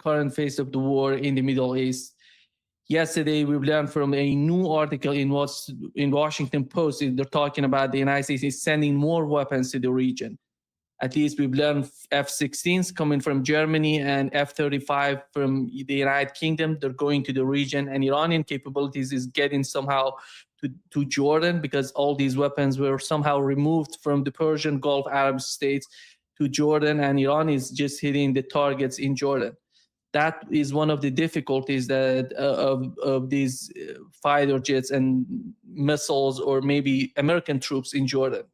current phase of the war in the Middle East. Yesterday, we've learned from a new article in Washington Post. They're talking about the United States is sending more weapons to the region. At least we've learned F-16s coming from Germany and F-35 from the United Kingdom. They're going to the region, and Iranian capabilities is getting somehow to Jordan, because all these weapons were somehow removed from the Persian Gulf Arab states to Jordan, and Iran is just hitting the targets in Jordan. That is one of the difficulties that of these fighter jets and missiles, or maybe American troops in Jordan.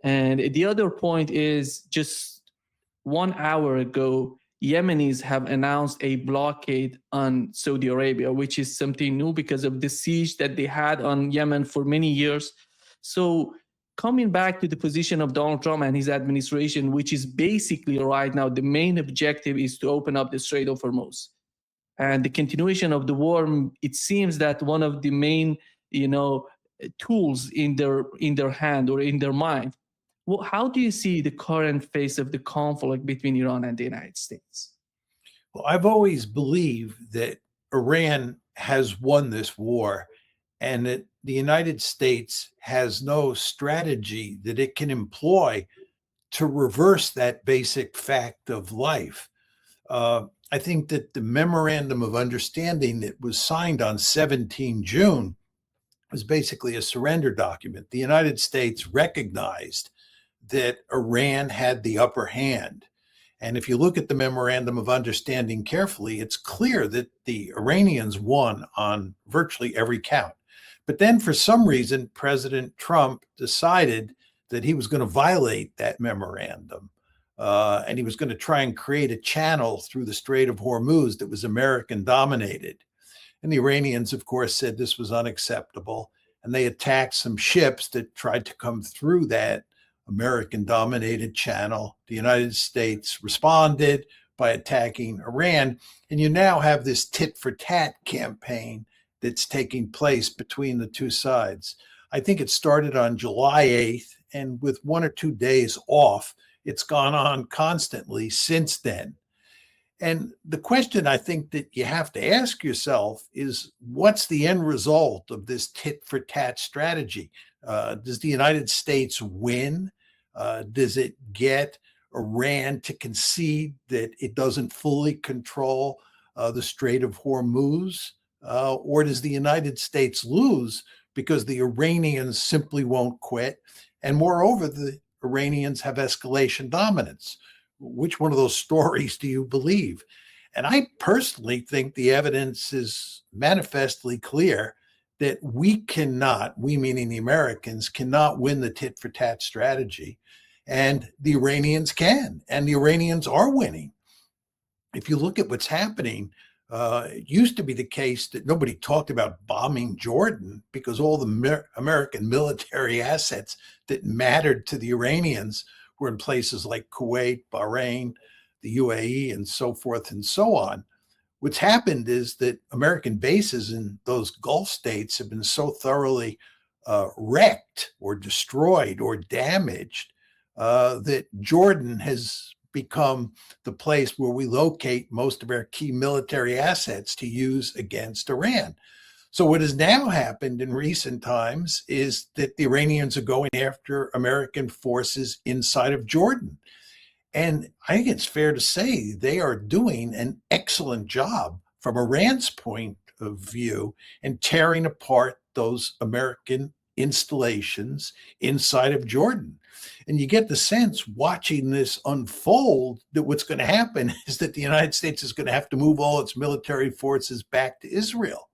And the other point is, just 1 hour ago, Yemenis have announced a blockade on Saudi Arabia, which is something new because of the siege that they had on Yemen for many years. So coming back to the position of Donald Trump and his administration, which is basically right now, the main objective is to open up the Strait of Hormuz. And the continuation of the war, it seems that one of the main, tools in their hand or in their mind. Well, how do you see the current phase of the conflict between Iran and the United States? Well, I've always believed that Iran has won this war, and that the United States has no strategy that it can employ to reverse that basic fact of life. I think that the memorandum of understanding that was signed on 17 June was basically a surrender document. The United States recognized that Iran had the upper hand. And if you look at the memorandum of understanding carefully, it's clear that the Iranians won on virtually every count. But then for some reason, President Trump decided that he was going to violate that memorandum. And he was going to try and create a channel through the Strait of Hormuz that was American dominated. And the Iranians, of course, said this was unacceptable. And they attacked some ships that tried to come through that American-dominated channel. The United States responded by attacking Iran. And you now have this tit-for-tat campaign that's taking place between the two sides. I think it started on July 8th, and with 1 or 2 days off, it's gone on constantly since then. And the question I think that you have to ask yourself is, what's the end result of this tit-for-tat strategy? Does the United States win? Does it get Iran to concede that it doesn't fully control the Strait of Hormuz? Or does the United States lose because the Iranians simply won't quit? And moreover, the Iranians have escalation dominance. Which one of those stories do you believe? And I personally think the evidence is manifestly clear that we meaning the Americans, cannot win the tit-for-tat strategy. And the Iranians can, and the Iranians are winning. If you look at what's happening, it used to be the case that nobody talked about bombing Jordan because all the American military assets that mattered to the Iranians were in places like Kuwait, Bahrain, the UAE, and so forth and so on. What's happened is that American bases in those Gulf states have been so thoroughly wrecked or destroyed or damaged that Jordan has become the place where we locate most of our key military assets to use against Iran. So what has now happened in recent times is that the Iranians are going after American forces inside of Jordan. And I think it's fair to say they are doing an excellent job from Iran's point of view in tearing apart those American installations inside of Jordan. And you get the sense watching this unfold that what's going to happen is that the United States is going to have to move all its military forces back to Israel.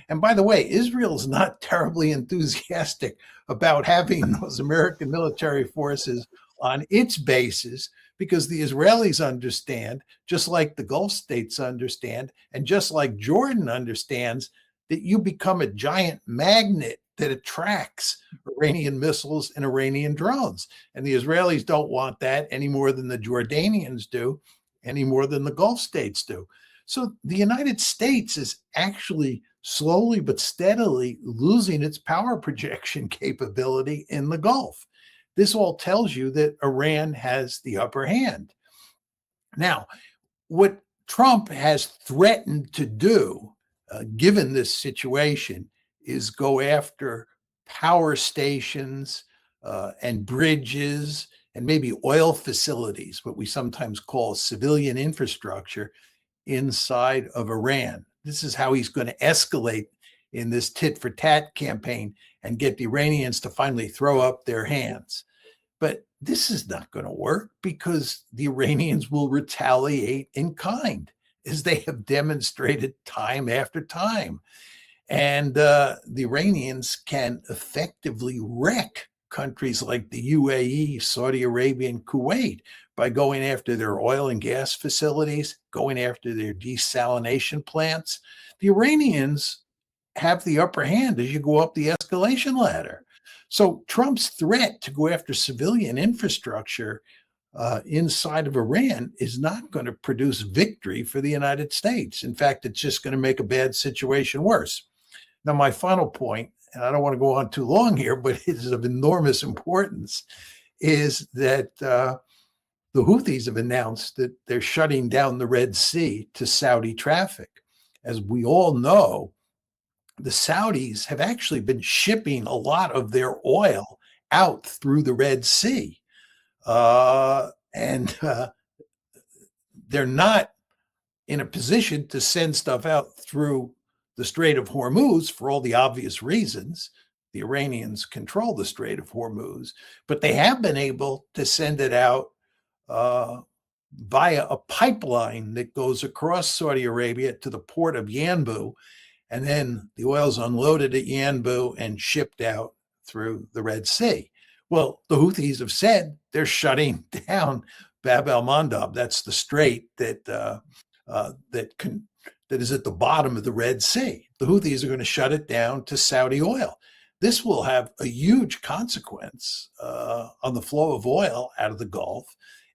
And by the way, Israel is not terribly enthusiastic about having those American military forces on its bases, because the Israelis understand, just like the Gulf states understand, and just like Jordan understands, that you become a giant magnet that attracts Iranian missiles and Iranian drones. And the Israelis don't want that any more than the Jordanians do, any more than the Gulf states do. So the United States is actually slowly but steadily losing its power projection capability in the Gulf. This all tells you that Iran has the upper hand. Now, what Trump has threatened to do, given this situation, is go after power stations and bridges and maybe oil facilities, what we sometimes call civilian infrastructure inside of Iran. This is how he's going to escalate in this tit for tat campaign and get the Iranians to finally throw up their hands. But this is not going to work because the Iranians will retaliate in kind, as they have demonstrated time after time. And the Iranians can effectively wreck countries like the UAE, Saudi Arabia, and Kuwait by going after their oil and gas facilities, going after their desalination plants. The Iranians have the upper hand as you go up the escalation ladder. So Trump's threat to go after civilian infrastructure inside of Iran is not going to produce victory for the United States. In fact, it's just going to make a bad situation worse. Now, my final point, and I don't want to go on too long here, but it is of enormous importance, is that the Houthis have announced that they're shutting down the Red Sea to Saudi traffic. As we all know, the Saudis have actually been shipping a lot of their oil out through the Red Sea. And they're not in a position to send stuff out through the Strait of Hormuz for all the obvious reasons. The Iranians control the Strait of Hormuz, but they have been able to send it out via a pipeline that goes across Saudi Arabia to the port of Yanbu, and then the oil's unloaded at Yanbu and shipped out through the Red Sea. Well, the Houthis have said they're shutting down Bab el-Mandab. That's the strait that is at the bottom of the Red Sea. The Houthis are going to shut it down to Saudi oil. This will have a huge consequence on the flow of oil out of the Gulf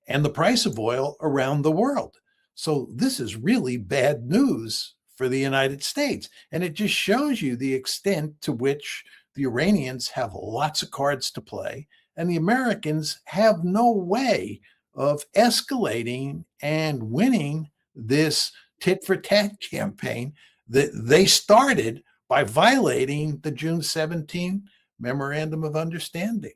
and the price of oil around the world. So this is really bad news for the United States. And it just shows you the extent to which the Iranians have lots of cards to play, and the Americans have no way of escalating and winning this tit for tat campaign that they started by violating the June 17 Memorandum of Understanding.